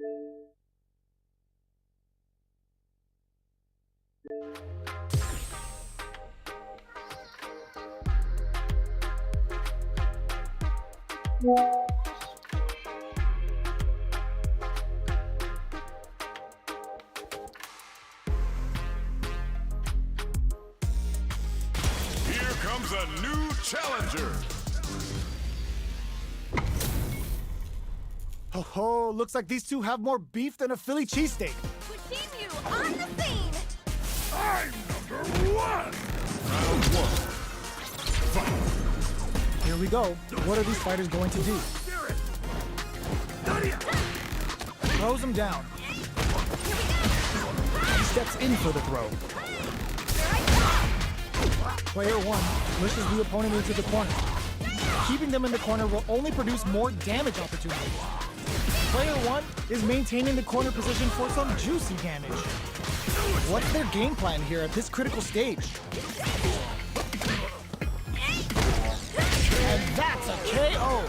Here comes a new challenger. Oh, looks like these two have more beef than a Philly cheesesteak. Pushinyu on the scene! I'm number one. Round one. Fight. Here we go. What are these fighters going to do? Throws him down. He steps in for the throw. Player one pushes the opponent into the corner. Keeping them in the corner will only produce more damage opportunities. Player one is maintaining the corner position for some juicy damage. What's their game plan here at this critical stage? And that's a KO!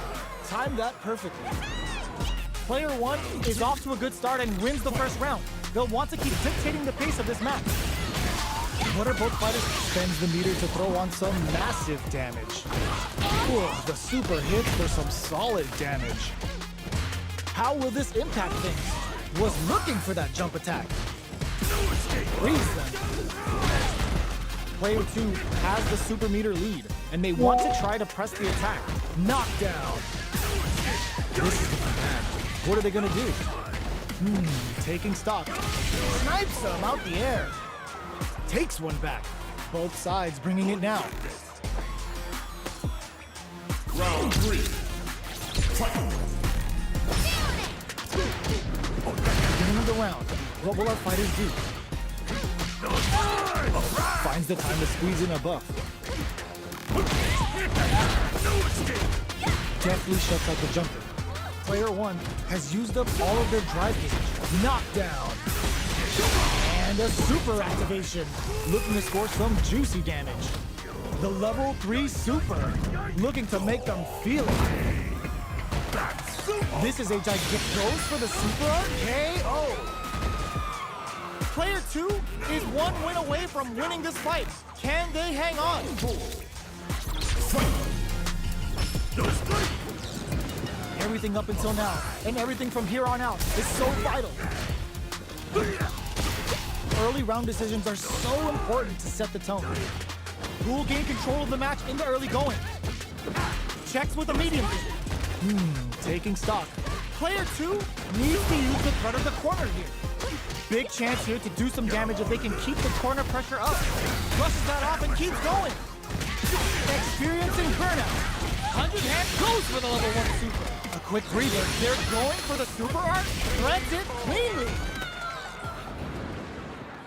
Timed that perfectly. Player one is off to a good start and wins the first round. They'll want to keep dictating the pace of this match. What are both fighters? Spends the meter to throw on some massive damage. Ooh, the super hits for some solid damage. How will this impact things? Was looking for that jump attack. Freeze them. Player two has the super meter lead, and they want to try to press the attack. Knockdown. This is bad. What are they gonna do? Taking stock. Snipes them out the air. Takes one back. Both sides bringing it now. Round three. Fight. Beginning of the round. What will our fighters do? Finds the time to squeeze in a buff. Deftly shuts out the jumper. Player one has used up all of their drive gauge. Knockdown. And a super activation. Looking to score some juicy damage. The level 3 super. Looking to make them feel it. This is a gigantic goes for the super art KO. Player two is one win away from winning this fight. Can they hang on? Everything up until now, and everything from here on out, is so vital. Early round decisions are so important to set the tone. Who will gain control of the match in the early going? Checks with a medium. Taking stock. Player two needs to use the threat of the corner here. Big chance here to do some damage if they can keep the corner pressure up. Brushes that off and keeps going. Experiencing burnout. 100 hand goes for the level 1 super. A quick breather. They're going for the super art. Threads it cleanly.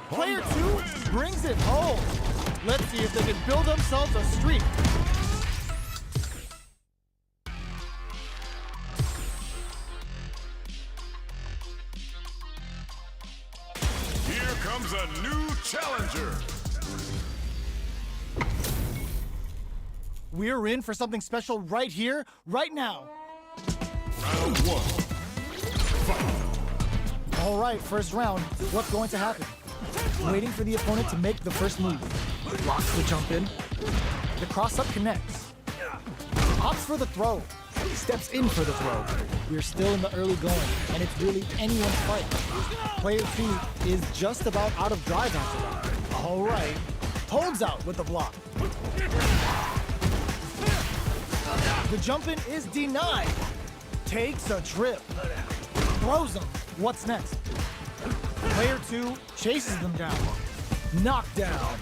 Player two brings it home. Let's see if they can build themselves a streak. Here comes a new challenger. We're in for something special right here, right now. Round one. Fight. All right, first round. What's going to happen? Waiting for the opponent to make the first move. Blocks the jump in. The cross-up connects. Opts for the throw. Steps in for the throw. We're still in the early going, and it's really anyone's fight. Player two is just about out of drive after that. All right. Holds out with the block. The jump in is denied. Takes a trip. Throws him. What's next? Player two chases them down. Knockdown.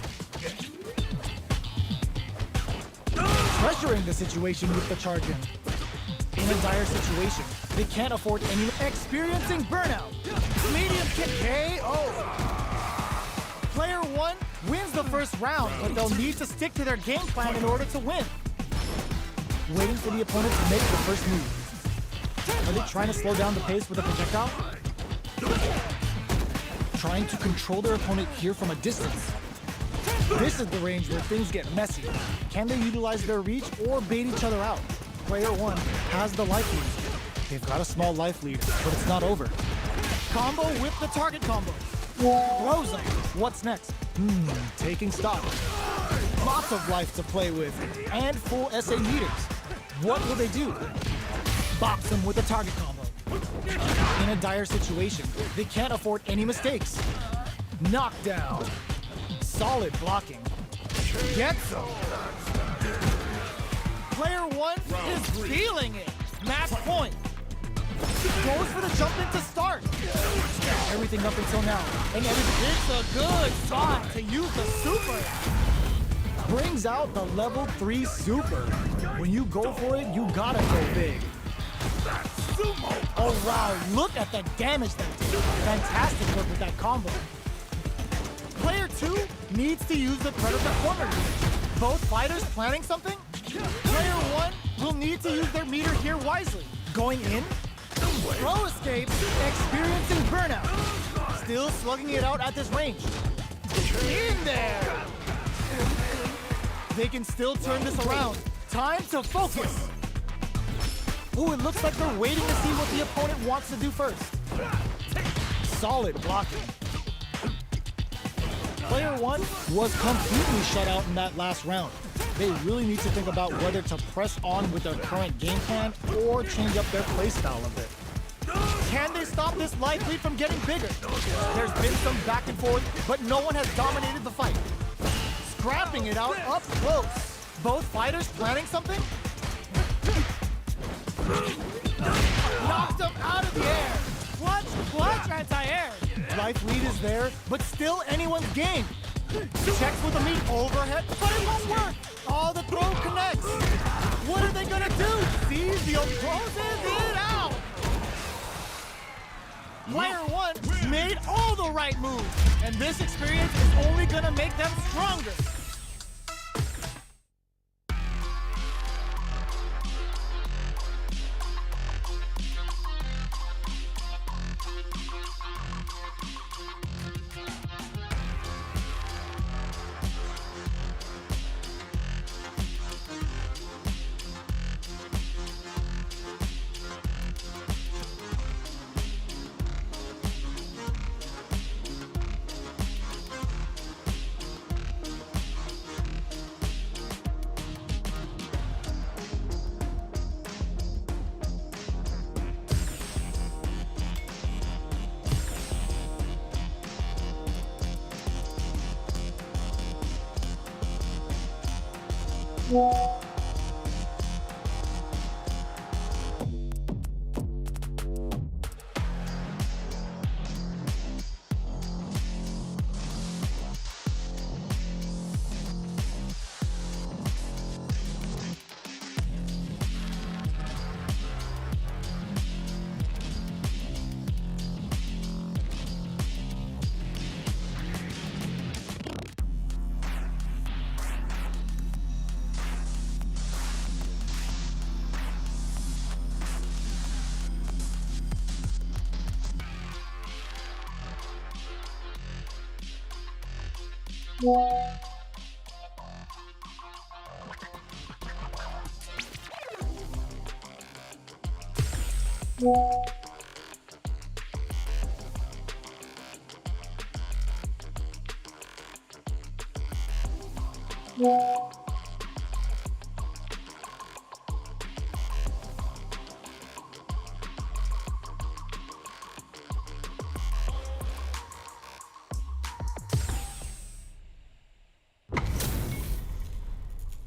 Pressuring the situation with the charge in. In a dire situation, they can't afford any. Experiencing burnout. Medium kick KO. Player one wins the first round, but they'll need to stick to their game plan in order to win. Waiting for the opponent to make the first move. Are they trying to slow down the pace with a projectile? Trying to control their opponent here from a distance. This is the range where things get messy. Can they utilize their reach or bait each other out? Player one has the life lead. They've got a small life lead, but it's not over. Combo with the target combo. Throws them. What's next? Taking stock. Lots of life to play with, and full SA meters. What will they do? Box them with a target combo. In a dire situation, they can't afford any mistakes. Knockdown. Solid blocking. Gets them. Player one is feeling it. Match point. Goes for the jump in to start. Everything up until now. And everything. It's a good spot to use the super. Brings out the level 3 super. When you go for it, you gotta go big. Oh wow, look at the damage that did. Fantastic work with that combo. Player 2 needs to use the Predator corner. Both fighters planning something? Player 1 will need to use their meter here wisely. Going in, throw escape, experiencing burnout. Still slugging it out at this range. In there! They can still turn this around. Time to focus. Ooh, it looks like they're waiting to see what the opponent wants to do first. Solid blocking. Player 1 was completely shut out in that last round. They really need to think about whether to press on with their current game plan or change up their playstyle a bit. Can they stop this life lead from getting bigger? There's been some back and forth, but no one has dominated the fight. Scrapping it out up close. Both fighters planning something? Knocked him out of the air. Clutch, anti-air. Life lead is there, but still anyone's game. Checks with the meat overhead, but it won't work. Oh, the throw connects. What are they gonna do? Seize the closes it out. Player 1 made all the right moves, and this experience is only gonna make them stronger.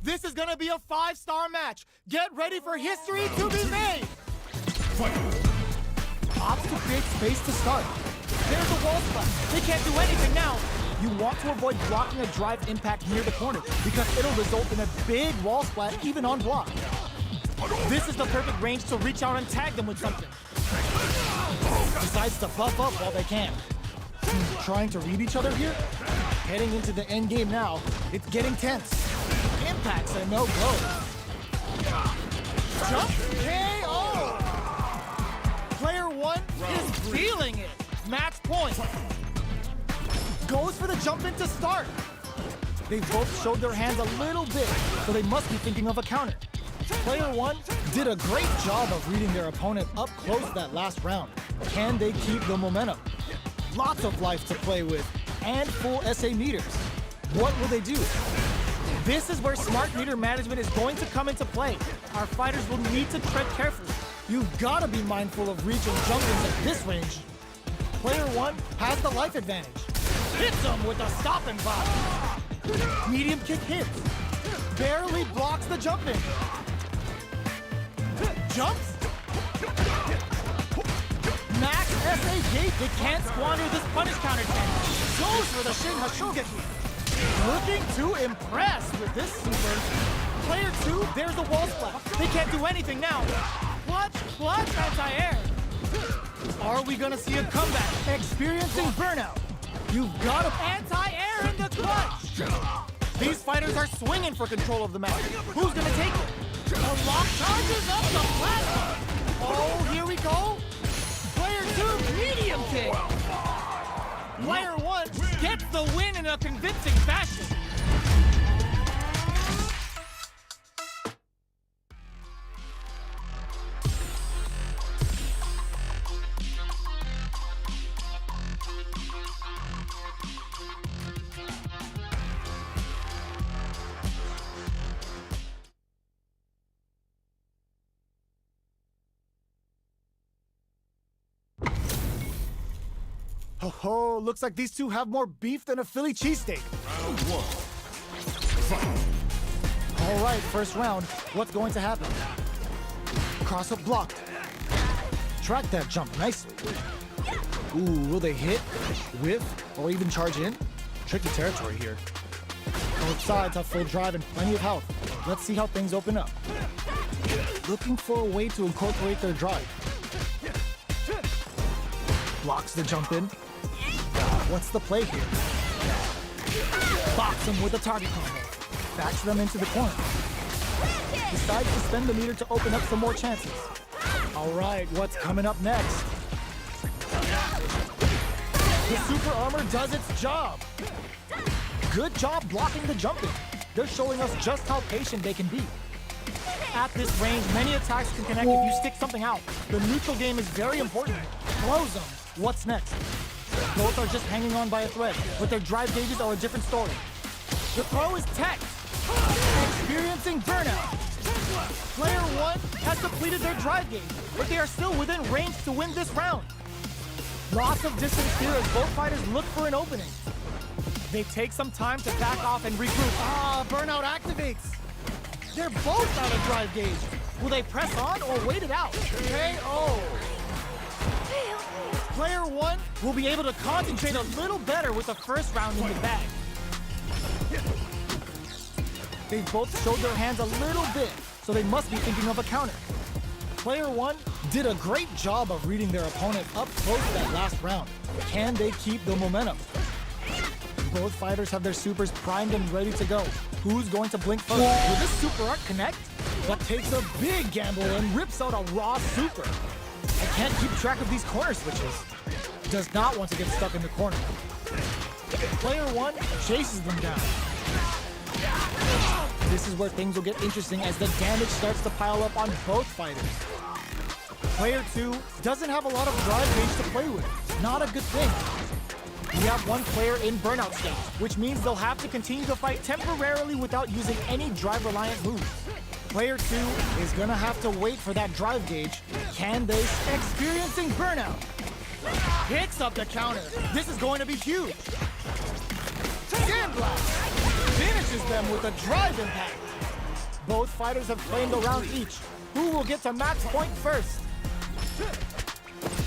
This is gonna be a 5-star match. Get ready for history to be made. Opts to create space to start. There's a wall spot. They can't do anything now. You want to avoid blocking a drive impact near the corner because it'll result in a big wall splat even on block. This is the perfect range to reach out and tag them with something. Decides to buff up while they can. Trying to read each other here? Heading into the end game now, it's getting tense. Impact's a no-go. Jump KO! Player 1 is feeling it. Match point. Goes for the jump in to start. They both showed their hands a little bit, so they must be thinking of a counter. Player 1 did a great job of reading their opponent up close that last round. Can they keep the momentum? Lots of life to play with and full SA meters. What will they do? This is where smart meter management is going to come into play. Our fighters will need to tread carefully. You've got to be mindful of reach and jump-ins at this range. Player 1 has the life advantage. Hits him with a stopping block. Medium kick hits. Barely blocks the jump-in. Jumps. Max SA gate. They can't squander this punish counter attack. Goes for the Shin Hashogeki. Looking to impress with this super. Player 2, there's the wall splash. They can't do anything now. Clutch, anti-air. Are we gonna see a comeback? Experiencing burnout. You've got a anti-air in the clutch. These fighters are swinging for control of the match. Who's gonna take it? The lock charges up the plasma. Oh, here we go. Player 2, medium kick. Player 1 gets the win in a convincing fashion. Oh, looks like these two have more beef than a Philly cheesesteak. Round 1. Fight. All right, first round. What's going to happen? Cross up blocked. Track that jump nicely. Ooh, will they hit, whiff, or even charge in? Tricky territory here. Both sides have full drive and plenty of health. Let's see how things open up. Looking for a way to incorporate their drive. Blocks the jump in. What's the play here? Box him with a target combo. Backs them into the corner. Decides to spend the meter to open up some more chances. All right, what's coming up next? The super armor does its job. Good job blocking the jumping. They're showing us just how patient they can be. At this range, many attacks can connect if you stick something out. The neutral game is very important. Close them. What's next? Both are just hanging on by a thread, but their drive gauges are a different story. The throw is tech. Experiencing burnout. Player 1 has depleted their drive gauge, but they are still within range to win this round. Lots of distance here as both fighters look for an opening. They take some time to back off and regroup. Burnout activates. They're both out of drive gauge. Will they press on or wait it out? KO. Player 1 will be able to concentrate a little better with the first round in the bag. They've both showed their hands a little bit, so they must be thinking of a counter. Player 1 did a great job of reading their opponent up close that last round. Can they keep the momentum? Both fighters have their supers primed and ready to go. Who's going to blink first? Will this super art connect? But takes a big gamble and rips out a raw super. I can't keep track of these corner switches. Does not want to get stuck in the corner. Player 1 chases them down. This is where things will get interesting as the damage starts to pile up on both fighters. Player 2 doesn't have a lot of drive gauge to play with. Not a good thing. We have one player in burnout state, which means they'll have to continue to fight temporarily without using any drive-reliant moves. Player 2 is gonna have to wait for that drive gauge. Can they? Experiencing burnout. Hits up the counter. This is going to be huge. Sandblast. Finishes them with a drive impact. Both fighters have claimed a round each. Who will get to match point first?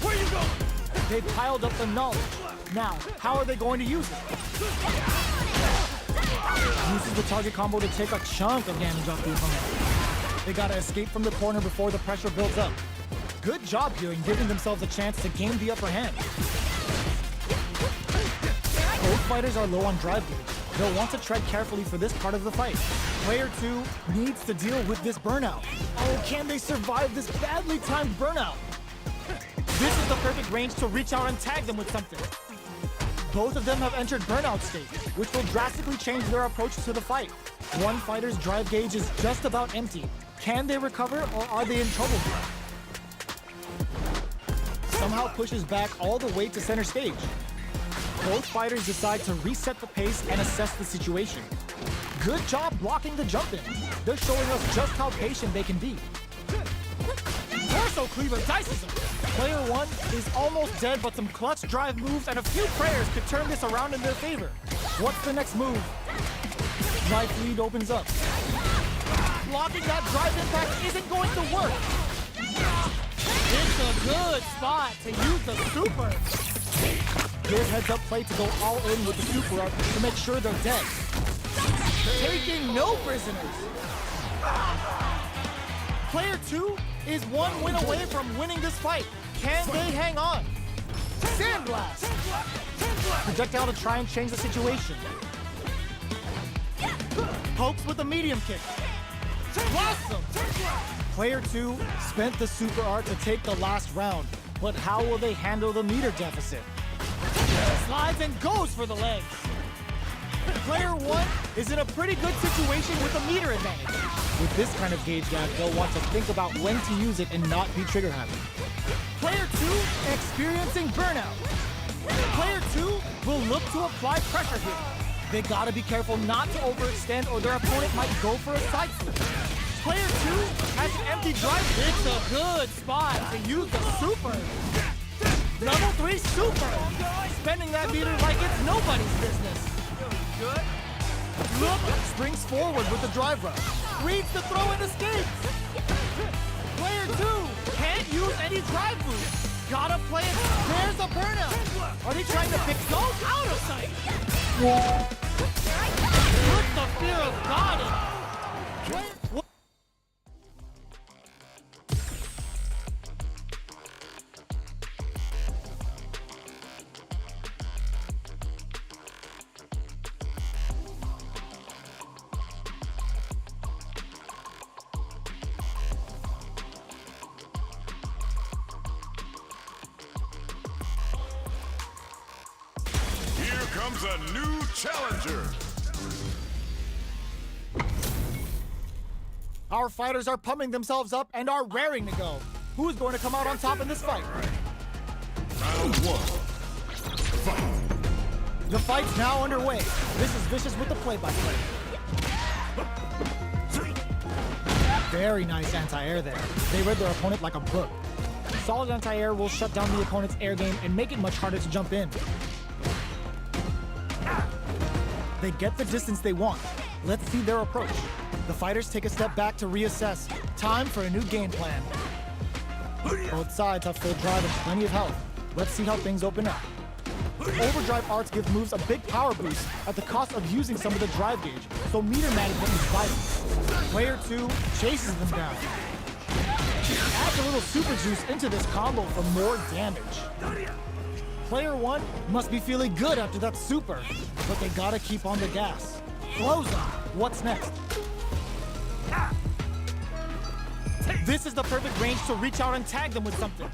Where you going? They piled up the knowledge. Now, how are they going to use it? Uses the target combo to take a chunk of damage off the opponent. They gotta escape from the corner before the pressure builds up. Good job here in giving themselves a chance to gain the upper hand. Both fighters are low on drive gauge. They'll want to tread carefully for this part of the fight. Player 2 needs to deal with this burnout. Oh, can they survive this badly timed burnout? This is the perfect range to reach out and tag them with something. Both of them have entered burnout state, which will drastically change their approach to the fight. One fighter's drive gauge is just about empty. Can they recover, or are they in trouble here? Some somehow pushes back all the way to center stage. Both fighters decide to reset the pace and assess the situation. Good job blocking the jump in. They're showing us just how patient they can be. Torso Cleaver dices him. Player 1 is almost dead, but some clutch drive moves and a few prayers could turn this around in their favor. What's the next move? Life lead opens up. Blocking that drive impact isn't going to work. It's a good spot to use the super. Good heads-up play to go all in with the super up to make sure they're dead. Taking no prisoners. Player 2 is one win away from winning this fight. Can they hang on? Sandblast! Projectile to try and change the situation. Pokes with a medium kick. Blossom! Player 2 spent the super art to take the last round, but how will they handle the meter deficit? Slides and goes for the legs. Player 1 is in a pretty good situation with a meter advantage. With this kind of gauge gap, they'll want to think about when to use it and not be trigger happy. Player 2 experiencing burnout. Player 2 will look to apply pressure here. They gotta be careful not to overextend or their opponent might go for a side flip. Player 2 has an empty drive. It's a good spot to use the super. Level 3 super. Spending that meter like it's nobody's business. Look, springs forward with the drive rush. Reads the throw and escapes. Player 2 can't use any drive boost. Gotta play it. There's a burnout. Are they trying to pick those out of sight? Put the fear of God in. Comes a new challenger. Our fighters are pumping themselves up and are raring to go. Who's going to come out on top in this fight? Round 1. Fight. The fight's now underway. This is Vicious with the play-by-play. Very nice anti-air there. They read their opponent like a book. Solid anti-air will shut down the opponent's air game and make it much harder to jump in. They get the distance they want. Let's see their approach. The fighters take a step back to reassess. Time for a new game plan. Both sides have full drive and plenty of health. Let's see how things open up. Overdrive arts give moves a big power boost at the cost of using some of the drive gauge, so meter management is vital. Player 2 chases them down. Adds a little super juice into this combo for more damage. Player 1 must be feeling good after that super, but they gotta keep on the gas. Blows up. What's next? This is the perfect range to reach out and tag them with something.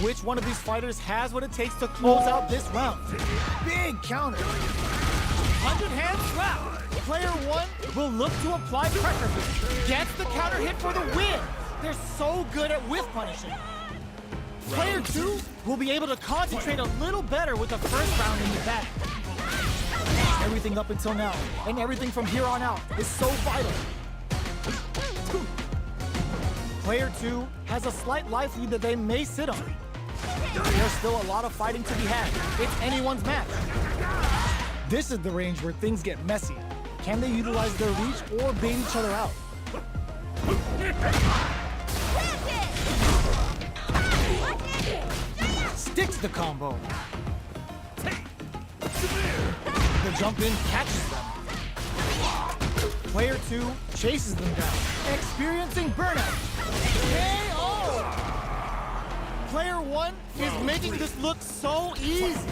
Which one of these fighters has what it takes to close out this round? Big counter. 100 hand slap. Player 1 will look to apply pressure boost. Gets the counter hit for the win. They're so good at whiff punishing. Player 2 will be able to concentrate a little better with the first round in the bag. Everything up until now, and everything from here on out, is so vital. Player 2 has a slight life lead that they may sit on. There's still a lot of fighting to be had. It's anyone's match. This is the range where things get messy. Can they utilize their reach or bait each other out? Sticks the combo. The jump in catches them. Player 2 chases them down, experiencing burnout. KO! Player 1 is making this look so easy.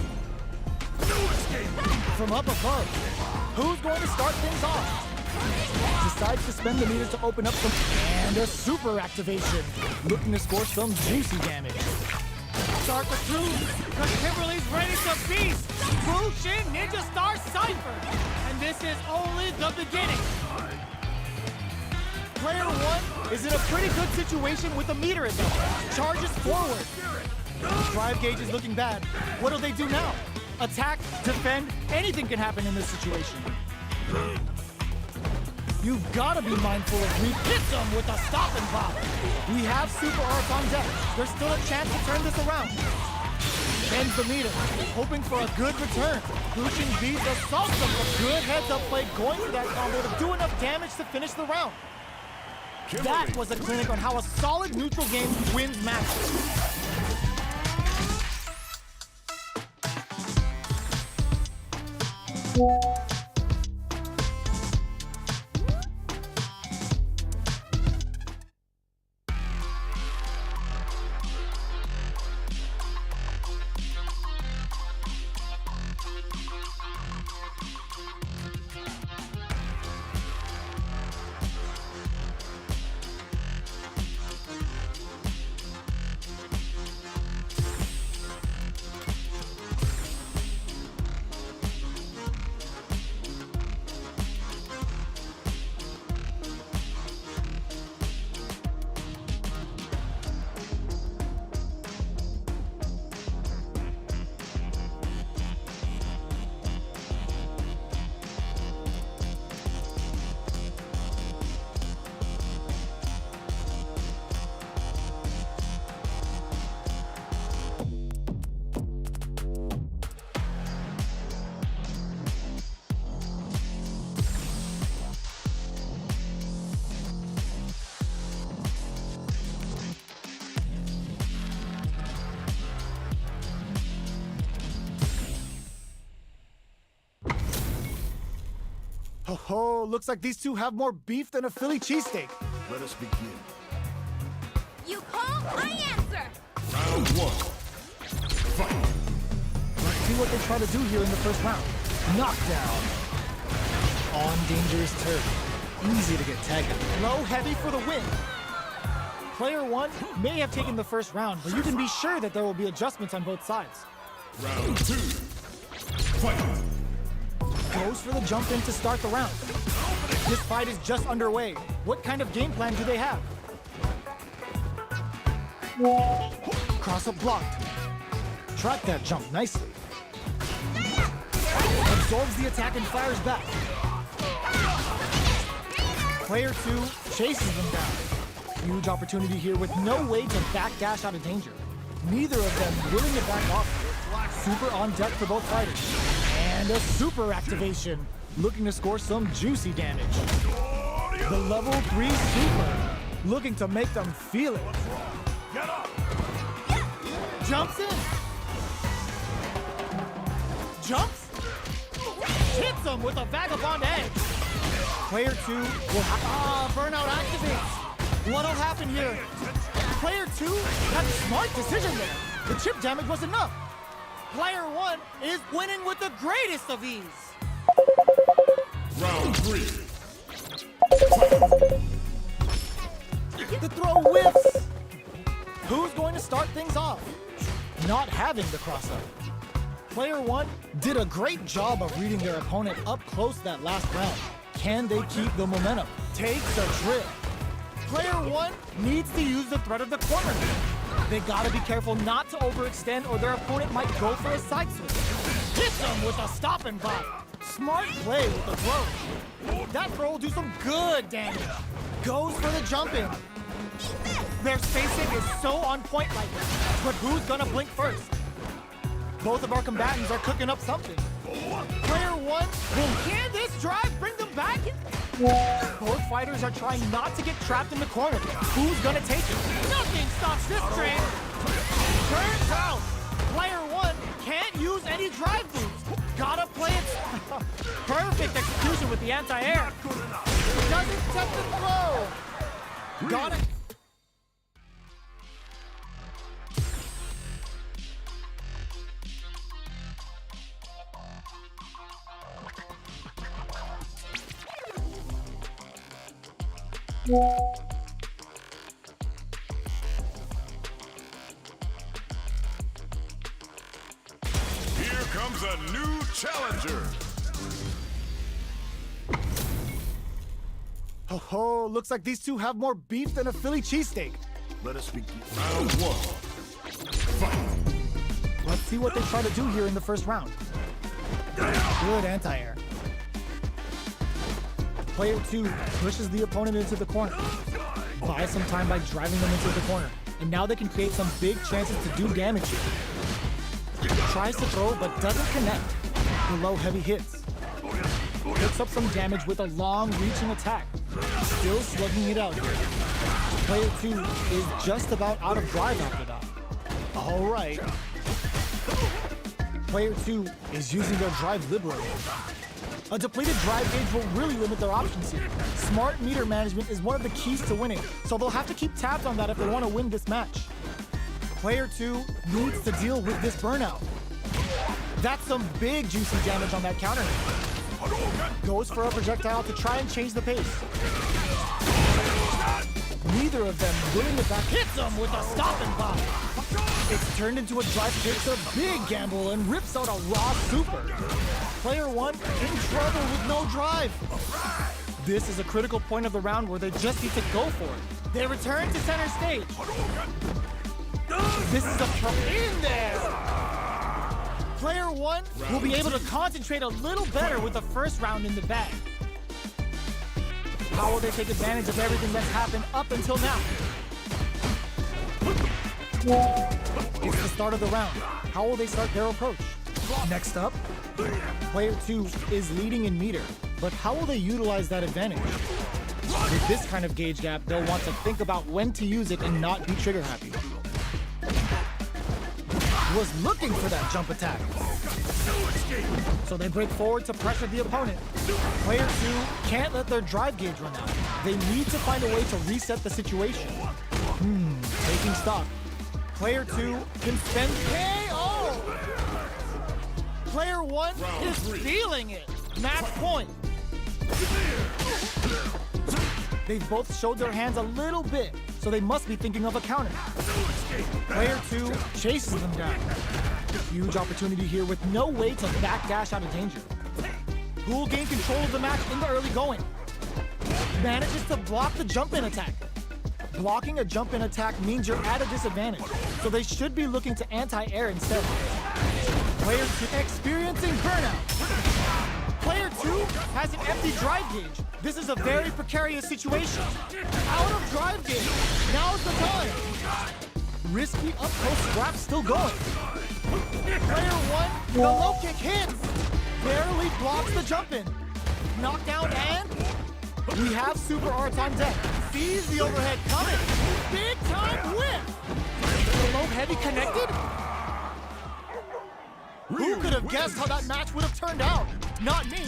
From up above, who's going to start things off? Decides to spend the meter to open up some, and a super activation, looking to score some juicy damage. Start the two, because Kimberly's ready to feast. Bushin Ninja Star Cypher, and this is only the beginning. Player one is in a pretty good situation with the meter in them. Charges forward. Drive gauge is looking bad. What do they do now? Attack, defend, anything can happen in this situation. You've got to be mindful of hits them with a stop and pop. We have super arts on deck. There's still a chance to turn this around. Bends the meter, hoping for a good return. Lucian beats assaults them. A good heads-up play going for that combo to do enough damage to finish the round. That was a clinic on how a solid neutral game wins matches. Oh, looks like these two have more beef than a Philly cheesesteak. Let us begin. You call, I answer. Round one. Fight. Let's see what they try to do here in the first round. Knockdown. On dangerous turf. Easy to get tagged. Low heavy for the win. Player one may have taken the first round, but you can be sure that there will be adjustments on both sides. Round two. Fight. Goes for the jump in to start the round. This fight is just underway. What kind of game plan do they have? Cross-up blocked. Track that jump nicely. Absorbs the attack and fires back. Player two chases them down. Huge opportunity here with no way to backdash out of danger. Neither of them willing to back off. Super on deck for both fighters. And a super activation, looking to score some juicy damage. The level 3 super, looking to make them feel it. Get up. Jumps in. Jumps. Hits him with a vagabond edge. Player two will burnout activates. What'll happen here? Player two had a smart decision there. The chip damage was enough. Player one is winning with the greatest of ease. Round three. The throw whiffs. Who's going to start things off? Not having the cross-up. Player one did a great job of reading their opponent up close that last round. Can they keep the momentum? Takes a trip. Player one needs to use the threat of the corner. They gotta be careful not to overextend or their opponent might go for a side switch. Hits them with a stop and pop. Smart play with the throw. That throw will do some good damage. Goes for the jump in. Their spacing is so on point right now, but who's gonna blink first? Both of our combatants are cooking up something. Player one, can this drive bring them back? Both fighters are trying not to get trapped in the corner. Who's gonna take it? Nothing stops this train. Turns out, player one can't use any drive moves. Gotta play it. Perfect execution with the anti-air. Doesn't set the throw. Got it. Here comes a new challenger. Oh, looks like these two have more beef than a Philly cheesesteak. Let us begin. Round one. Fight. Let's see what they try to do here in the first round. Good anti-air. Player 2 pushes the opponent into the corner. Buys some time by driving them into the corner. And now they can create some big chances to do damage here. Tries to throw, but doesn't connect. Below heavy hits. Picks up some damage with a long reaching attack. Still slugging it out here. Player 2 is just about out of drive after that. All right. Player 2 is using their drive liberally. A depleted drive gauge will really limit their options here. Smart meter management is one of the keys to winning, so they'll have to keep tabs on that if they want to win this match. Player 2 needs to deal with this burnout. That's some big juicy damage on that counter hit. Goes for a projectile to try and change the pace. Neither of them willing to back. Hits him with a stopping pop. It's turned into a drive kick, a big gamble, and rips out a raw super. Player 1 in trouble with no drive. This is a critical point of the round where they just need to go for it. They return to center stage. This is in there. Player 1 will be able to concentrate a little better with the first round in the bag. How will they take advantage of everything that's happened up until now? It's the start of the round. How will they start their approach? Next up, Player 2 is leading in meter, but how will they utilize that advantage? With this kind of gauge gap, they'll want to think about when to use it and not be trigger happy. Was looking for that jump attack. So they break forward to pressure the opponent. Player 2 can't let their drive gauge run out. They need to find a way to reset the situation. Taking stock. Player 2 can spend KO! Player 1 is feeling it. Match point. They've both showed their hands a little bit, so they must be thinking of a counter. Player 2 chases them down. Huge opportunity here with no way to backdash out of danger. Who will gain control of the match in the early going? Manages to block the jump-in attack. Blocking a jump-in attack means you're at a disadvantage, so they should be looking to anti-air instead. Player 2 experiencing burnout. Player 2 has an empty drive gauge. This is a very precarious situation. Out of drive gauge. Now's the time. Risky up-close scrap still going. Player 1, the low kick hits. Barely blocks the jump-in. Knockdown and we have Super Arts on deck. Sees the overhead coming. Big time whip. The low heavy connected. Who could have guessed how that match would have turned out? Not me.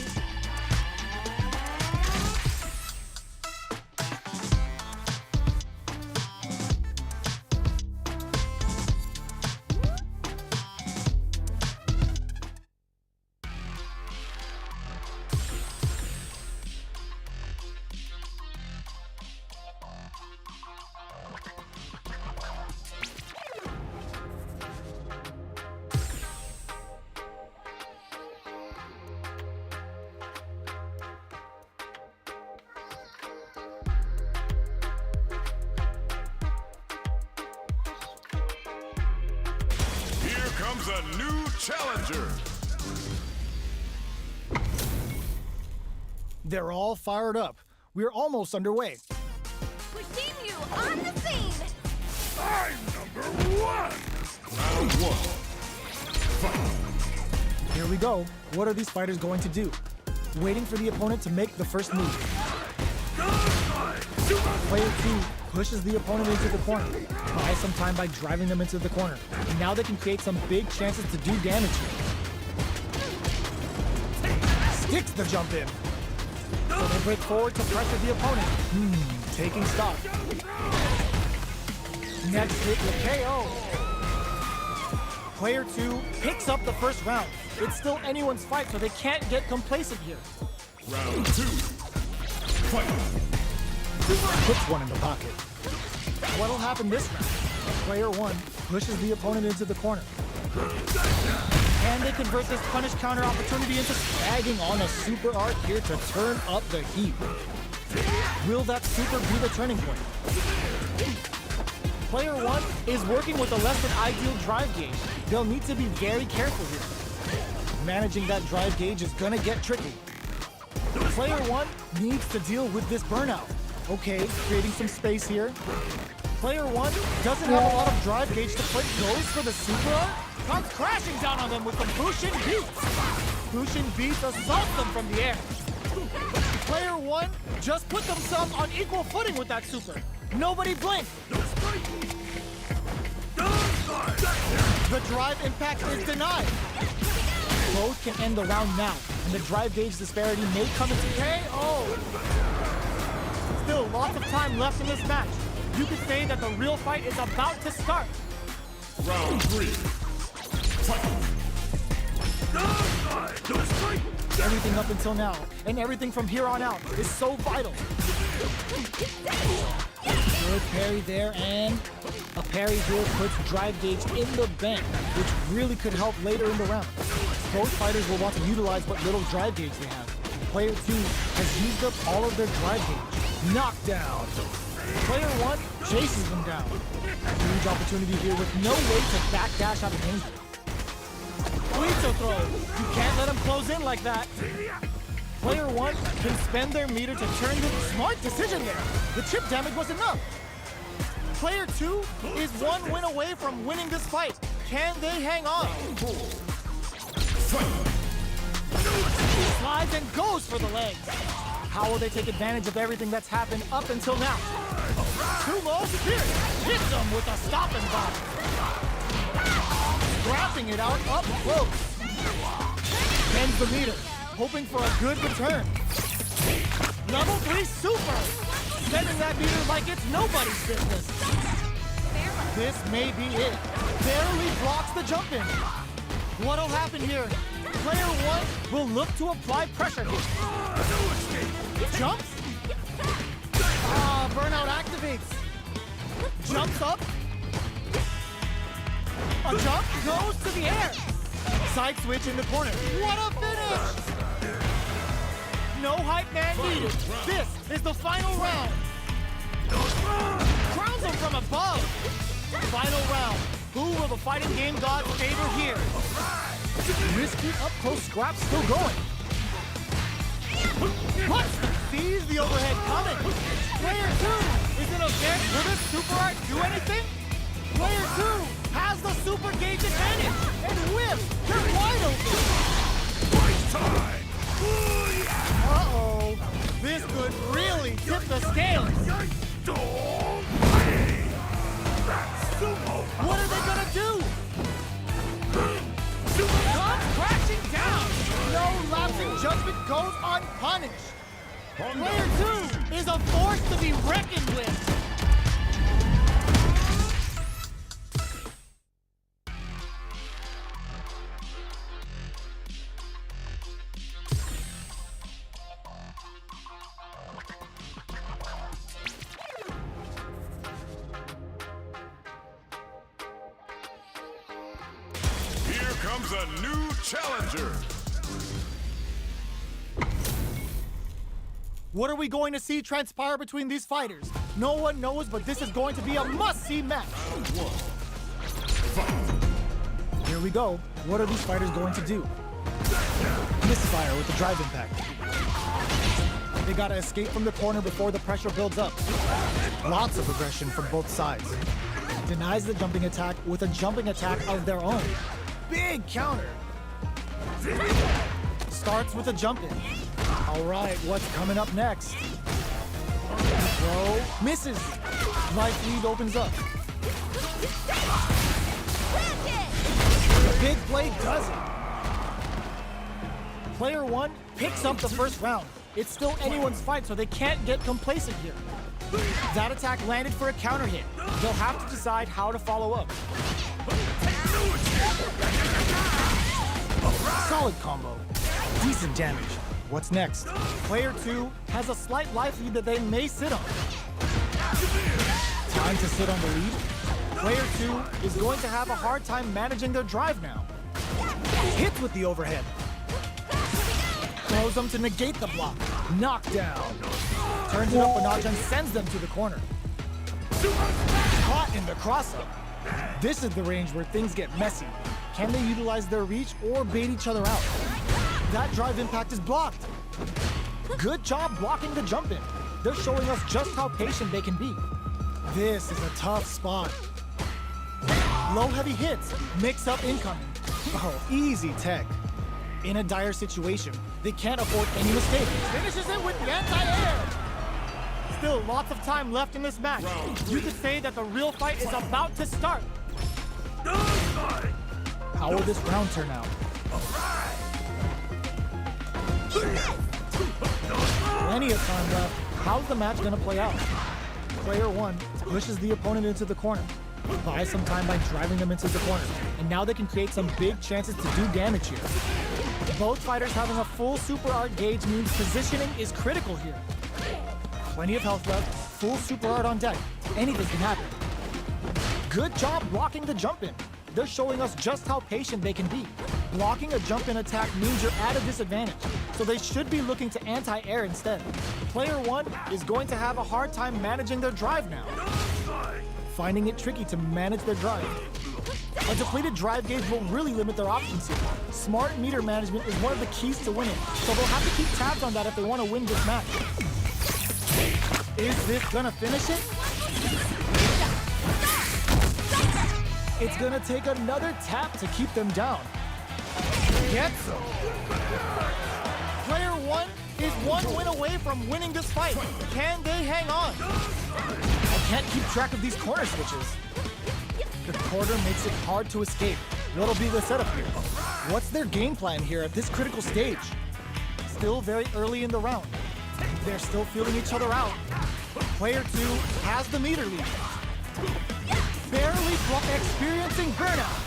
Comes a new challenger. They're all fired up. We're almost underway. Pushing you on the scene. I'm number one. Round one. Fight. Here we go. What are these fighters going to do? Waiting for the opponent to make the first move. Player 2 pushes the opponent into the corner. Buys some time by driving them into the corner. And now they can create some big chances to do damage here. Sticks the jump in. So they break forward to pressure the opponent. Taking stock. Next hit with KO. Player 2 picks up the first round. It's still anyone's fight, so they can't get complacent here. Round 2. Fight. Puts one in the pocket. What'll happen this round? Player 1 pushes the opponent into the corner. And they convert this punish counter opportunity into tagging on a super art here to turn up the heat. Will that super be the turning point? Player 1 is working with a less than ideal drive gauge. They'll need to be very careful here. Managing that drive gauge is gonna get tricky. Player 1 needs to deal with this burnout. Okay, creating some space here. Player 1 doesn't have a lot of drive gauge to play. Goes for the super art. Comes crashing down on them with the Bushin Beats. Bushin Beats assault them from the air. Player 1 just put themselves on equal footing with that super. Nobody blinked. The drive impact is denied. Both can end the round now, and the drive gauge disparity may come into play. Oh! Still lots of time left in this match. You could say that the real fight is about to start. Round 3. Everything up until now, and everything from here on out, is so vital. Good parry there, and a parry here puts drive gauge in the bank, which really could help later in the round. Both fighters will want to utilize what little drive gauge they have. Player 2 has used up all of their drive gauge. Knockdown. Player 1 chases them down. Huge opportunity here with no way to backdash out of danger. Guito throw. You can't let him close in like that. Player 1 can spend their meter to turn the smart decision there. The chip damage was enough. Player 2 is one win away from winning this fight. Can they hang on? Slides and goes for the legs. How will they take advantage of everything that's happened up until now? Sumo Spirit hits them with a stop and bomb. Scrapping it out up close. Bends the meter, hoping for a good return. Level 3 super. Sending that meter like it's nobody's business. This may be it. Barely blocks the jump in. What'll happen here? Player 1 will look to apply pressure here. Jumps. Burnout activates. Jumps up. A jump goes to the air. Side switch in the corner. What a finish! No hype man needed. This is the final round. Crowns him from above. Final round. Who will the fighting game gods favor here? Risky up-close scrap still going. What? Sees the overhead coming. Player 2 is in a vent. Will this super art do anything? Player 2 has the super gauge advantage. And whip. They're wide open. Fight time! Uh-oh. This could really tip the scales. What are they gonna do? Comes crashing down. No lapsing judgment goes unpunished. Player 2 is a force to be reckoned with. Here comes a new challenger. What are we going to see transpire between these fighters? No one knows, but this is going to be a must-see match. Here we go. What are these fighters going to do? Misfire with the drive impact. They gotta escape from the corner before the pressure builds up. Lots of aggression from both sides. Denies the jumping attack with a jumping attack of their own. Big counter. Starts with a jump in. All right, what's coming up next? Throw misses. Life lead opens up. The big play does it. Player 1 picks up the first round. It's still anyone's fight, so they can't get complacent here. That attack landed for a counter hit. They'll have to decide how to follow up. Solid combo. Decent damage. What's next? Player 2 has a slight life lead that they may sit on. Time to sit on the lead. Player 2 is going to have a hard time managing their drive now. Hits with the overhead. Throws them to negate the block. Knockdown. turns it up a notch and sends them to the corner. Caught in the cross-up. This is the range where things get messy. Can they utilize their reach or bait each other out? That drive impact is blocked. Good job blocking the jump in. They're showing us just how patient they can be. This is a tough spot. Low heavy hits, mix up incoming. Oh, easy tech. In a dire situation, they can't afford any mistakes. Finishes it with the anti-air. Still lots of time left in this match. You could say that the real fight is about to start. How will this round turn out? Plenty of time left. How's the match gonna play out? Player 1 pushes the opponent into the corner. Buys some time by driving them into the corner. And now they can create some big chances to do damage here. Both fighters having a full super art gauge means positioning is critical here. Plenty of health left, full super art on deck. Anything can happen. Good job blocking the jump in. They're showing us just how patient they can be. Blocking a jump in attack means you're at a disadvantage, so they should be looking to anti-air instead. Player 1 is going to have a hard time managing their drive now. Finding it tricky to manage their drive. A depleted drive gauge will really limit their options here. Smart meter management is one of the keys to winning, so they'll have to keep tabs on that if they want to win this match. Is this gonna finish it? It's gonna take another tap to keep them down. Gets them. Player 1 is one win away from winning this fight. Can they hang on? I can't keep track of these corner switches. The corner makes it hard to escape. What'll be the setup here? What's their game plan here at this critical stage? Still very early in the round. They're still feeling each other out. Player 2 has the meter lead. Barely experiencing burnout.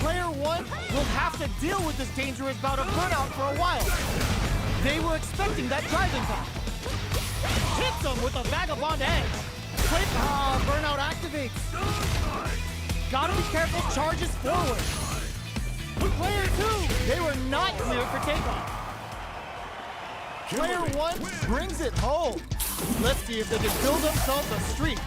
Player 1 will have to deal with this dangerous bout of burnout for a while. They were expecting that drive impact. Hits them with a vagabond edge. Burnout activates. Gotta be careful, charges forward. Player 2, they were not clear for takeoff. Player 1 brings it home. Let's see if they can build themselves a streak.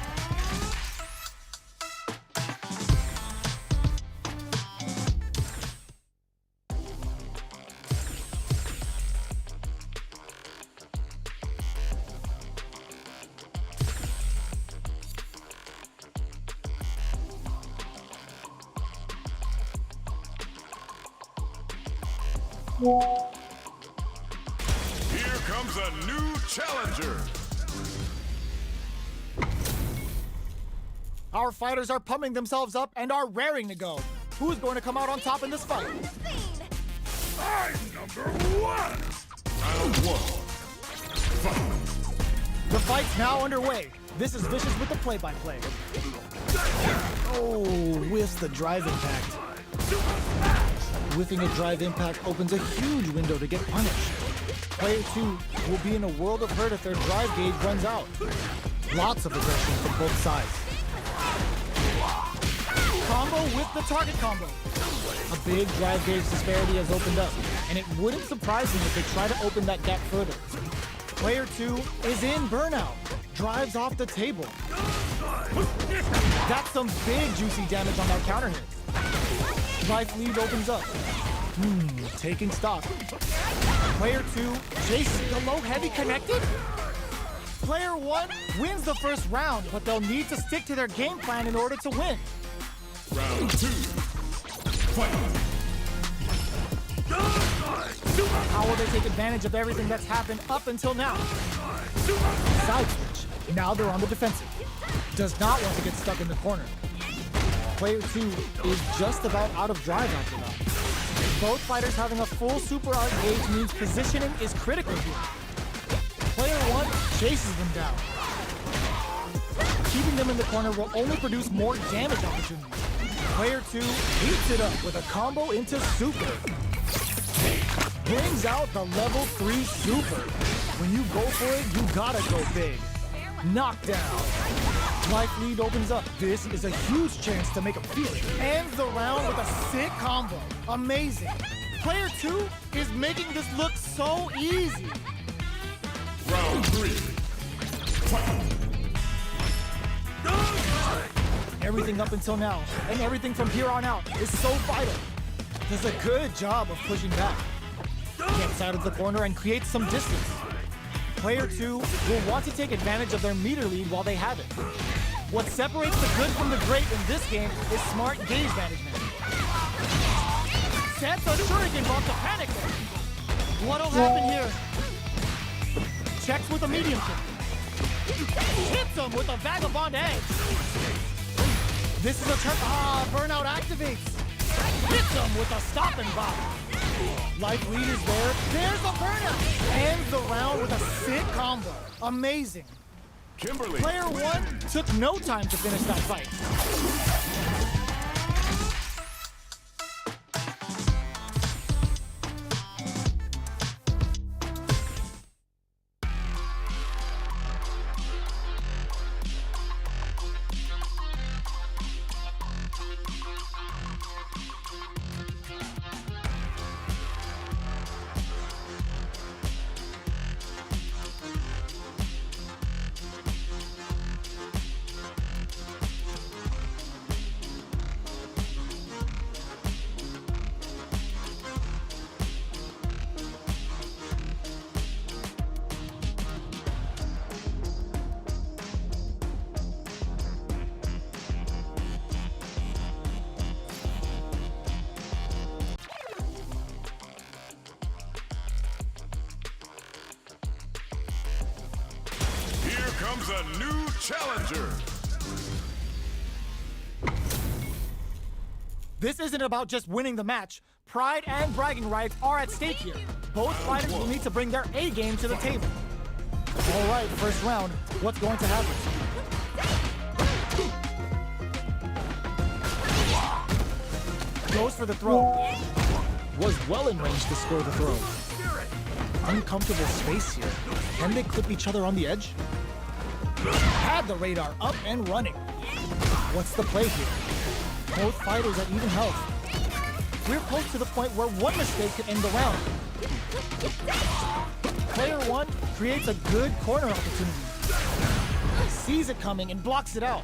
Here comes a new challenger. Our fighters are pumping themselves up and are raring to go. Who's going to come out on top in this fight? I'm number 1. Round 1. Fight. The fight's now underway. This is Vicious with the play-by-play. Oh, whiffs the drive impact. Whiffing a drive impact opens a huge window to get punished. Player 2 will be in a world of hurt if their drive gauge runs out. Lots of aggression from both sides. Combo with the target combo. A big drive gauge disparity has opened up, and it wouldn't surprise me if they try to open that gap further. Player 2 is in burnout. Drives off the table. That's some big juicy damage on that counter hit. Life lead opens up. Taking stock. Player 2 chases the low heavy connected. Player 1 wins the first round, but they'll need to stick to their game plan in order to win. Round 2. Fight. How will they take advantage of everything that's happened up until now? Side switch. Now they're on the defensive. Does not want to get stuck in the corner. Player 2 is just about out of drive after that. Both fighters having a full super art gauge means positioning is critical here. Player 1 chases them down. Keeping them in the corner will only produce more damage opportunities. Player 2 heats it up with a combo into super. Brings out the level 3 super. When you go for it, you gotta go big. Knockdown. Life lead opens up. This is a huge chance to make a feel it. Ends the round with a sick combo. Amazing. Player 2 is making this look so easy. Round 3. Everything up until now, and everything from here on out, is so vital. Does a good job of pushing back. Gets out of the corner and creates some distance. Player 2 will want to take advantage of their meter lead while they have it. What separates the good from the great in this game is smart gauge management. Sets a shuriken bomb to panic them. What'll happen here? Checks with a medium kick. Hits him with a vagabond edge. This is a turn. Burnout activates. Hits him with a stop and bop. Life lead is there. There's a burnout. Ends the round with a sick combo. Amazing. Kimberly. Player 1 took no time to finish that fight. Comes a new challenger. This isn't about just winning the match. Pride and bragging rights are at stake here. Both fighters will need to bring their A game to the table. All right, first round. What's going to happen? Goes for the throw. Was well in range to score the throw. Uncomfortable space here. Can they clip each other on the edge? Had the radar up and running. What's the play here? Both fighters at even health. We're close to the point where one mistake could end the round. Player 1 creates a good corner opportunity. Sees it coming and blocks it out.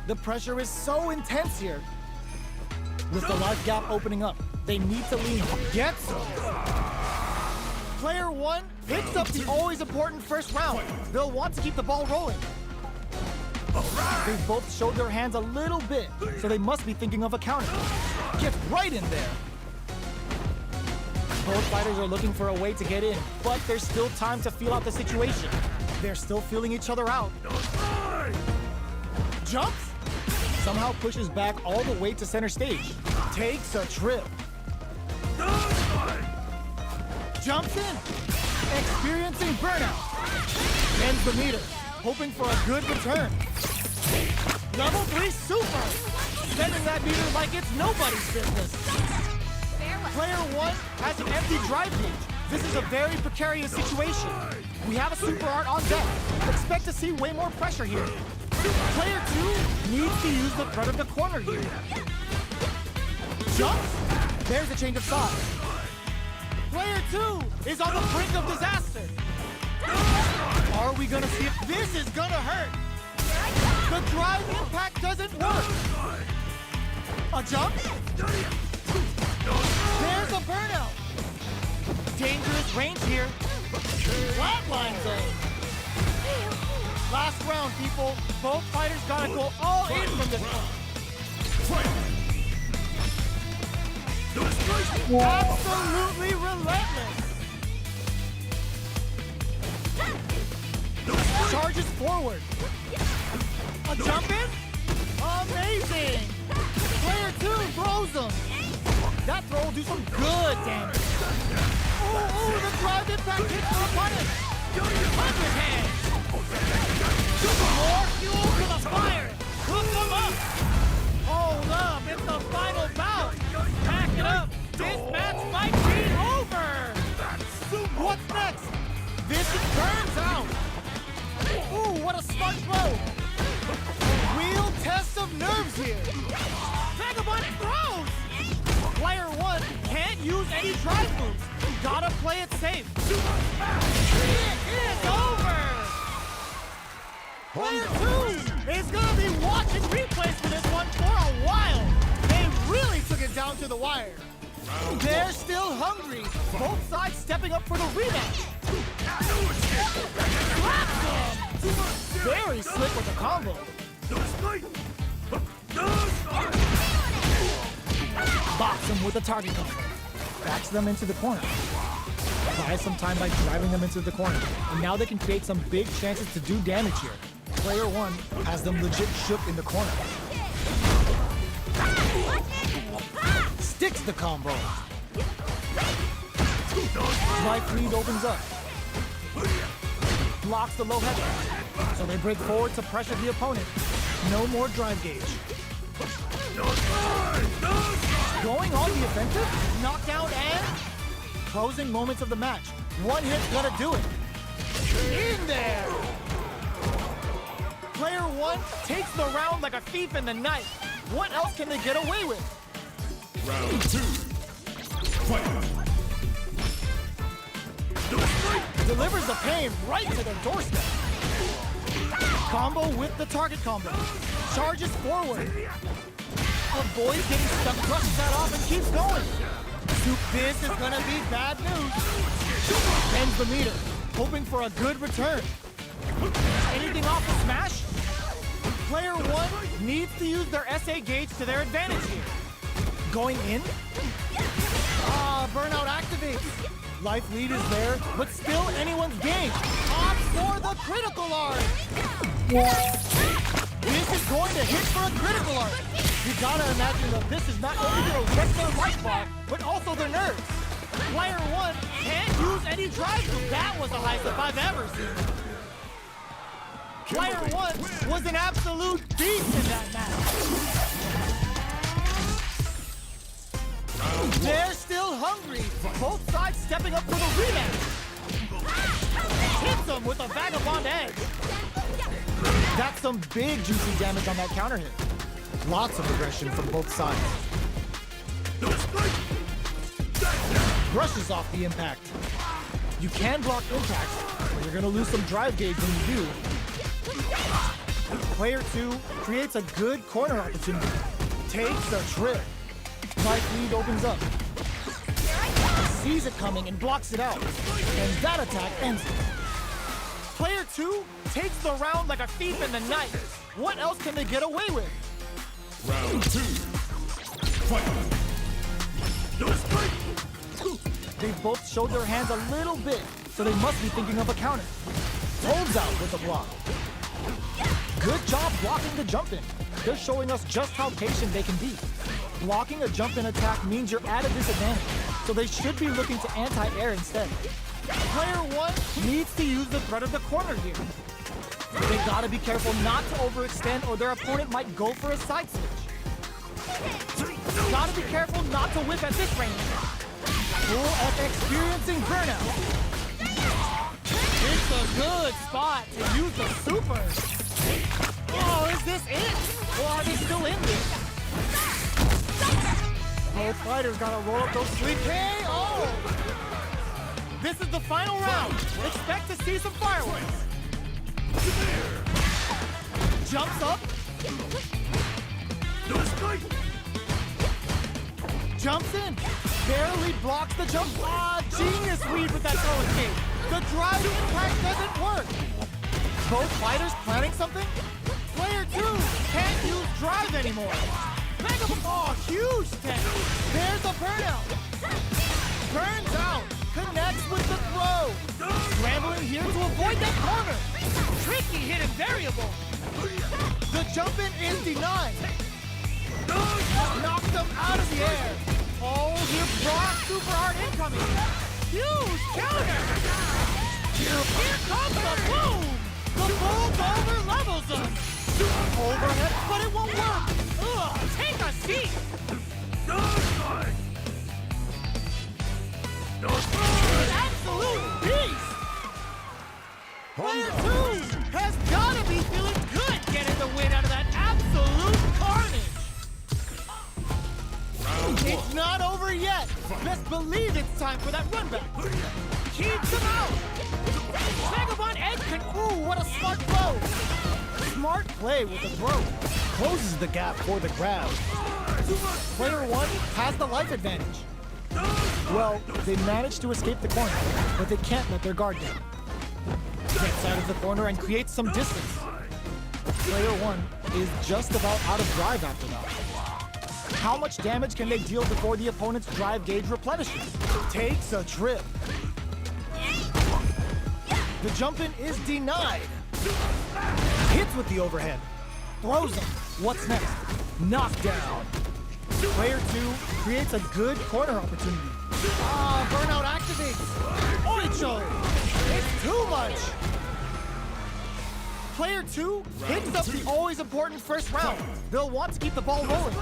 The pressure is so intense here. With the life gap opening up, they need to lean. Get some. Player 1 picks up the always important first round. They'll want to keep the ball rolling. They both showed their hands a little bit, so they must be thinking of a counter. Gets right in there. Both fighters are looking for a way to get in, but there's still time to feel out the situation. They're still feeling each other out. Jumps? Somehow pushes back all the way to center stage. Takes a trip. Jumps in, experiencing burnout. Ends the meter, hoping for a good return. Level 3 super, spending that meter like it's nobody's business. Player 1 has an empty drive gauge. This is a very precarious situation. We have a super art on deck. Expect to see way more pressure here. Player 2 needs to use the threat of the corner here. Jumps, there's a change of size. Player 2 is on the brink of disaster. Are we gonna see if this is gonna hurt? The drive impact doesn't work. A jump? There's a burnout. Dangerous range here. Flatline zone. Last round, people. Both fighters gotta go all in from this one. Absolutely relentless. Charges forward. A jump in? Amazing. Player 2 throws him. That throw will do some good damage. Oh, the drive impact hits the opponent. 100 hands. More fuel to the fire. Hook them up. Hold up, it's the final bout. Pack it up. This match might be over. What's next? This turns out. Ooh, what a smart throw. Real test of nerves here. Vagabond throws. Player 1 can't use any drive moves. Gotta play it safe. It is over. Player 2 is going to be watching replays for this one for a while. They really took it down to the wire. They're still hungry. Both sides stepping up for the rematch. Slaps him. Very slick with the combo. Box him with the target combo. Backs them into the corner. Buys some time by driving them into the corner. And now they can create some big chances to do damage here. Player 1 has them legit shook in the corner. Sticks the combo. Life lead opens up. Blocks the low header. So they break forward to pressure the opponent. No more drive gauge. Going on the offensive, knockdown and closing moments of the match. One hit gonna do it. In there! Player 1 takes the round like a thief in the night. What else can they get away with? Round 2. Fight. Delivers the pain right to their doorstep. Combo with the target combo. Charges forward. Avoids getting stuck, brushes that off and keeps going. This is gonna be bad news. Ends the meter, hoping for a good return. Anything off the smash? Player 1 needs to use their SA gauge to their advantage here. Going in? Burnout activates. Life lead is there, but still anyone's game. Opts for the critical art. This is going to hit for a critical art. You gotta imagine that this is not only gonna wreck their life bar, but also their nerves. Player 1 can't use any drive through. That was the highest I've ever seen. Player 1 was an absolute beast in that match. They're still hungry. Both sides stepping up for the rematch. Hits them with a vagabond edge. That's some big juicy damage on that counter hit. Lots of aggression from both sides. Brushes off the impact. You can block impacts, but you're gonna lose some drive gauge when you do. Player 2 creates a good corner opportunity. Takes a trip. Life lead opens up. Sees it coming and blocks it out. And that attack ends it. Player 2 takes the round like a thief in the night. What else can they get away with? Round 2. Fight. They both showed their hands a little bit, so they must be thinking of a counter. Holds out with the block. Good job blocking the jump in. They're showing us just how patient they can be. Blocking a jump in attack means you're at a disadvantage, so they should be looking to anti-air instead. Player 1 needs to use the threat of the corner here. They gotta be careful not to overextend or their opponent might go for a side switch. Gotta be careful not to whip at this range. Full F experiencing burnout. It's a good spot to use the super. Oh, is this it? Or are they still in this? Both fighters gotta roll up those sleeves. KO! This is the final round. Expect to see some fireworks. Jumps up. Jumps in. Barely blocks the jump. Genius read with that throw escape. The drive impact doesn't work. Both fighters planning something? Player 2 can't use drive anymore. Huge tech. There's a burnout. Burns out. Connects with the throw. Scrambling here to avoid that corner. Tricky hidden variable. The jump in is denied. Knocks them out of the air. Oh, here Brock super hard incoming. Huge counter. Here comes the boom. The bulldozer levels them. Overhead, but it won't work. Ugh, take a seat. Absolute beast. Player 2 has gotta be feeling good getting the win out of that absolute carnage. It's not over yet. Best believe it's time for that run back. Keeps him out. Vagabond Edge can, ooh, what a smart throw. Smart play with the throw. Closes the gap for the grab. Player one has the life advantage. Well, they managed to escape the corner, but they can't let their guard down. Gets out of the corner and creates some distance. Player one is just about out of drive after that. How much damage can they deal before the opponent's drive gauge replenishes? Takes a trip. The jump-in is denied. Hits with the overhead. Throws him. What's next? Knockdown. Player two creates a good corner opportunity. Burnout activates. Oicho. It's too much. Player two picks up the always important first round. They'll want to keep the ball rolling.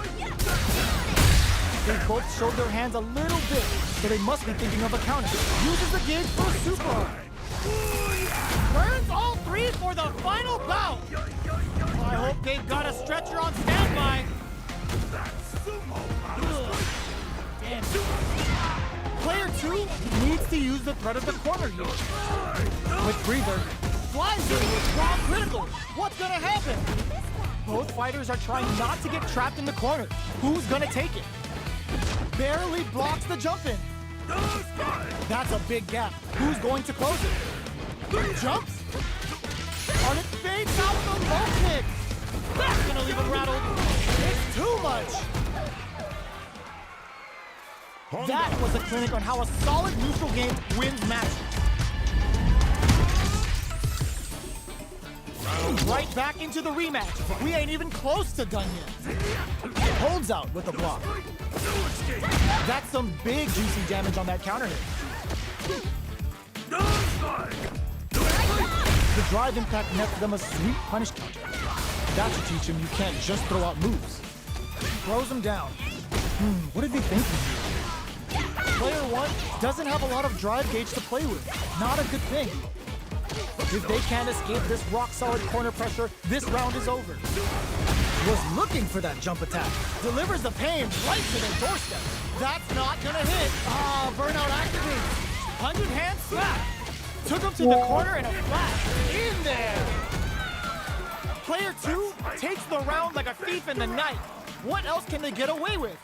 They both showed their hands a little bit, so they must be thinking of a counter. Uses the gauge for super. Burns all three for the final bout. I hope they've got a stretcher on standby. Damn. Player two needs to use the threat of the corner here. With breather, flies in with raw critical. What's gonna happen? Both fighters are trying not to get trapped in the corner. Who's gonna take it? Barely blocks the jump in. That's a big gap. Who's going to close it? Jumps? On it fades out the low kick. That's gonna leave him rattled. It's too much. That was a clinic on how a solid neutral game wins matches. Right back into the rematch. We ain't even close to done yet. Holds out with the block. That's some big juicy damage on that counter hit. The drive impact nets them a sweet punish counter. That should teach him you can't just throw out moves. Throws him down. What did they think of you? Player one doesn't have a lot of drive gauge to play with. Not a good thing. If they can't escape this rock-solid corner pressure, this round is over. Was looking for that jump attack. Delivers the pain right to their doorstep. That's not gonna hit. Burnout activates. 100 hand slap. Took him to the corner and a flash. In there. Player two takes the round like a thief in the night. What else can they get away with?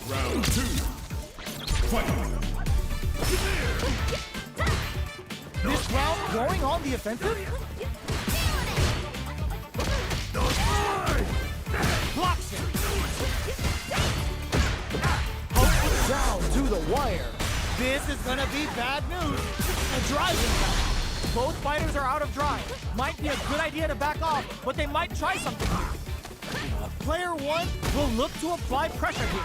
Round two. Fight. This round going on the offensive? Blocks it. Pokes it down to the wire. This is gonna be bad news. A drive impact. Both fighters are out of drive. Might be a good idea to back off, but they might try something here. Player one will look to apply pressure here.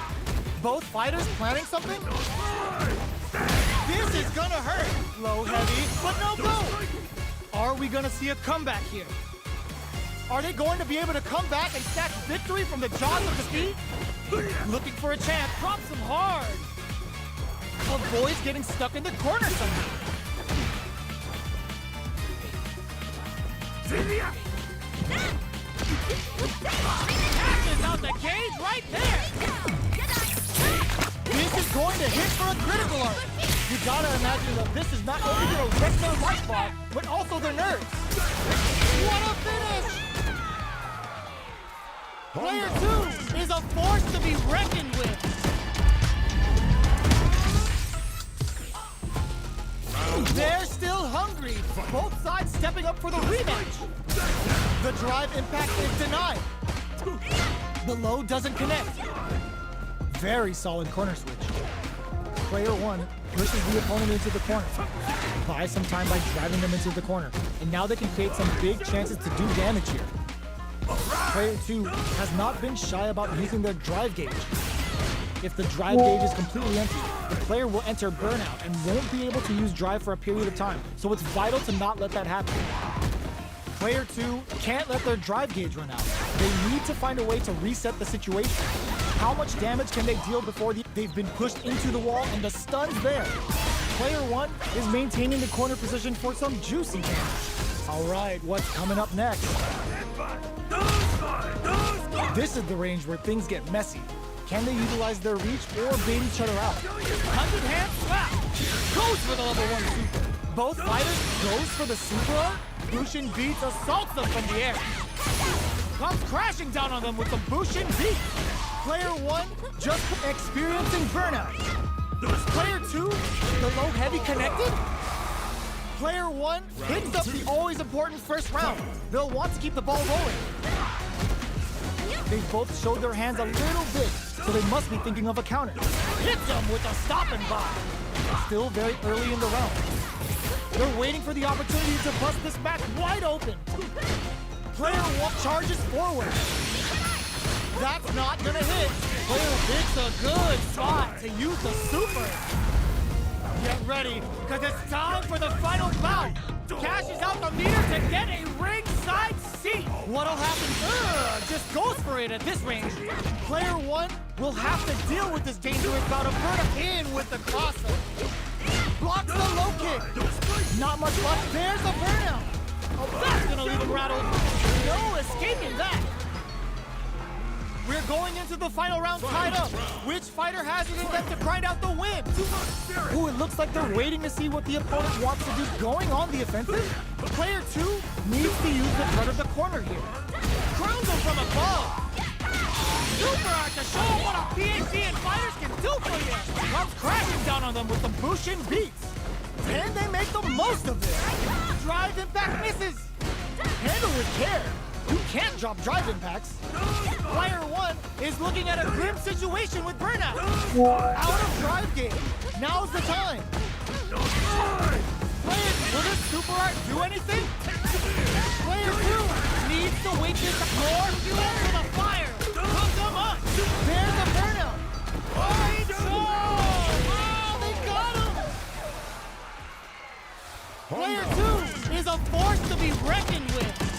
Both fighters planning something? This is gonna hurt. Low, heavy, but no go. Are we gonna see a comeback here? Are they going to be able to come back and snatch victory from the jaws of defeat? Looking for a chance, drops him hard. Avoids getting stuck in the corner somehow. Catches out the cage right there. This is going to hit for a critical arc. You gotta imagine that this is not only gonna wreck their life bar, but also their nerves. What a finish! Player two is a force to be reckoned with. They're still hungry. Both sides stepping up for the rematch. The drive impact is denied. The low doesn't connect. Very solid corner switch. Player one pushes the opponent into the corner. Buys some time by driving them into the corner. And now they can create some big chances to do damage here. Player two has not been shy about using their drive gauge. If the drive gauge is completely empty, the player will enter burnout and won't be able to use drive for a period of time. So it's vital to not let that happen. Player two can't let their drive gauge run out. They need to find a way to reset the situation. How much damage can they deal before they've been pushed into the wall and the stun's there? Player one is maintaining the corner position for some juicy damage. All right, what's coming up next? This is the range where things get messy. Can they utilize their reach or bait each other out? 100 hand slap! Goes for the level 1 super. Both fighters goes for the super arc. Bushin beats assaults them from the air. Comes crashing down on them with some Bushin beat. Player 1 just experiencing burnout. Player 2, the low heavy connected. Player 1 picks up the always important first round. They'll want to keep the ball rolling. They both showed their hands a little bit, so they must be thinking of a counter. Hits them with a stop and bomb. Still very early in the round. They're waiting for the opportunity to bust this match wide open. Player 1 charges forward. That's not gonna hit. Player picks a good spot to use the super. Get ready, because it's time for the final bout. Cashes out the meter to get a ringside seat. What'll happen? Just goes for it at this range. Player 1 will have to deal with this dangerous bout of burnout in with the crosser. Blocks the low kick. Not much luck. There's a burnout. Oh, that's gonna leave him rattled. No escaping that. We're going into the final round tied up. Which fighter has it in them to grind out the win? Ooh, it looks like they're waiting to see what the opponent wants to do going on the offensive. Player 2 needs to use the cut of the corner here. Crowns him from above. Super art to show them what a PhD in fighters can do for you. Comes crashing down on them with some Bushin beats. And they make the most of it. Drive impact misses. Handle with care. You can't drop drive impacts. Player 1 is looking at a grim situation with burnout. Out of drive game. Now's the time. Will this super art do anything? Player 2 needs to wait this more fuel for the fire. Hook them up. There's a burnout. Oh, they got him. Player 2 is a force to be reckoned with.